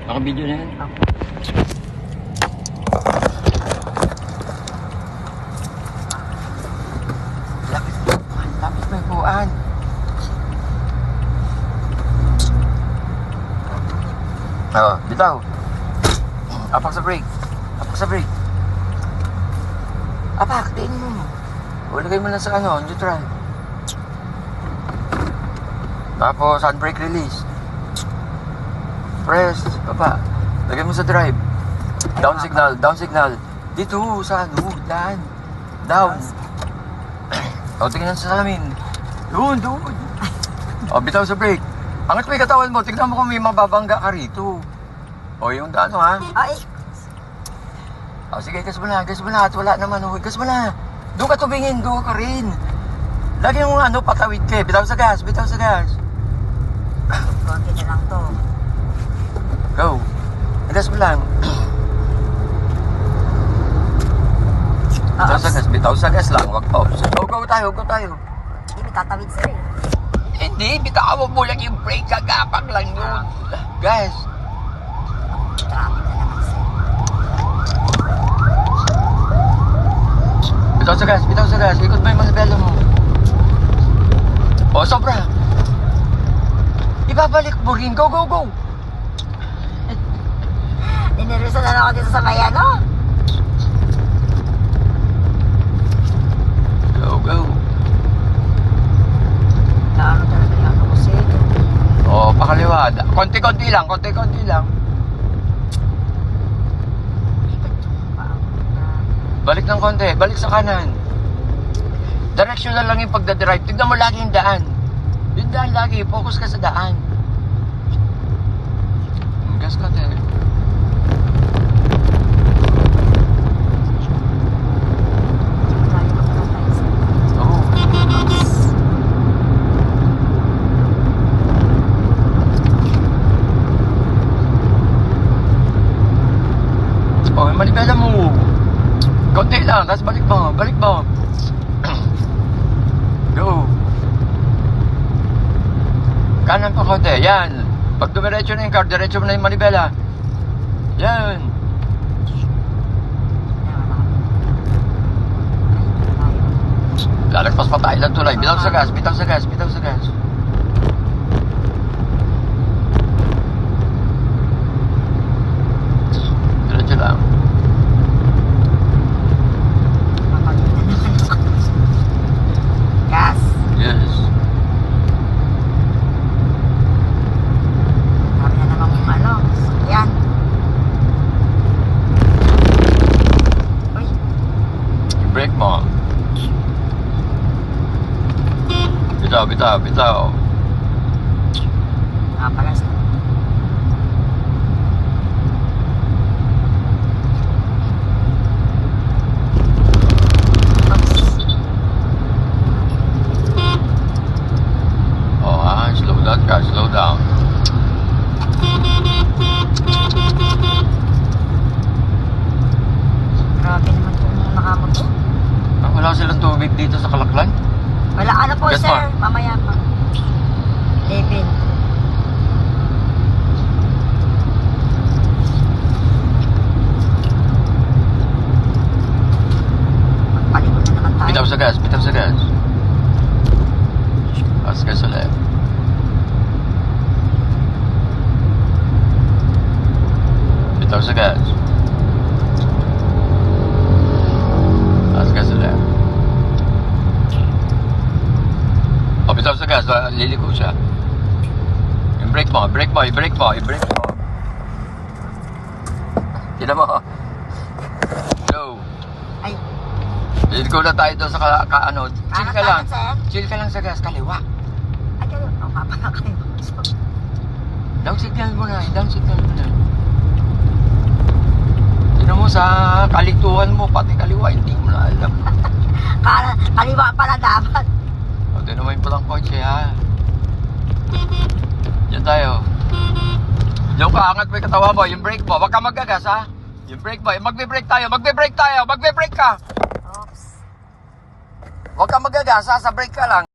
Naka-video na yan. Lapis may buwan. Oo, bitaw. Apak sa brake. Apak sa brake. Apak, tiin mo. O, lagay mo lang sa neutral. Tapos, handbrake release. Press, baba. Lagay mo sa drive. Down signal, down signal. Dito, sa daan. Down. O, tingnan sa salamin. Doon. O, bitaw sa brake. Angat mo yung katawan mo, tignan mo kung may mababangga ka rito. O, yung dano ha. Ay! O, sige, gas mo na. At wala naman, gas mo na. Doon ka tumingin, doon ka rin. Lagi yung patawid ka. Bitaw sa gas. Konti na lang to. Go. Gas mo lang. Bitaw sa gas lang. Wag pa. Go tayo. Hindi, tatawid sila eh. Hindi, bitawan mo lang yung brake. Gagapang lang yun. Gas. Traffic na naman sila. Bitaw sa gas. Ikot mo yung manibela mo. O, sobra. Ibabalik mo rin. Go. Ninireso na lang ako dito sa may Go. Ano talaga yung kasi. O, pakaliwa. Konti-konti lang. Balik ng konti. Balik sa kanan. Directional lang yung pagdadrive. Tignan mo lagi yung daan. Yung daan lagi. Focus ka sa daan. Gas ka tayo. Oh, manibela mo. Konti lang, tapos balik mo. Go. Kanan pa konti, yan. Pag dumiretso na yung car, diretso mo na yung manibela. Yan. Lalagpas pa tayo ng tulay. Bitaw sa gas. Diretso lang. Gas. Yes. Sabi na namang yan. Uy, I-brake mo. Bitaw. nakapalas. Slow down. Grabe naman itong nakamoto. Wala silang tubig dito sa Kalaklan? Wala, ano po Yes, sir, ma'am. mamaya pa. 11. Magpalikod na naman tayo. Bitaw sa gas. As gas ulit. Bitaw sa gas. As gas ulit. O, bitaw sa gas. Liliko siya. I-brake mo. Tignan mo. Go. Ay, Liliko na tayo doon sa chill ka lang. sir? Chill ka lang sa gas. Kaliwa. Ay, kayo. Ang mapala kayo. Down signal mo na. Tignan mo sa kalituhan mo, pati kaliwa, hindi mo na alam. Kaliwa pala dapat. O, di naman palang kotse, ha? Yan tayo. Yung kaangat mo yung katawa mo, yung brake mo, wag ka magagas, ha? Yung brake mo, magbe-brake tayo, magbe-brake ka! Oops. Wag ka magagas, ha? Sa brake ka lang.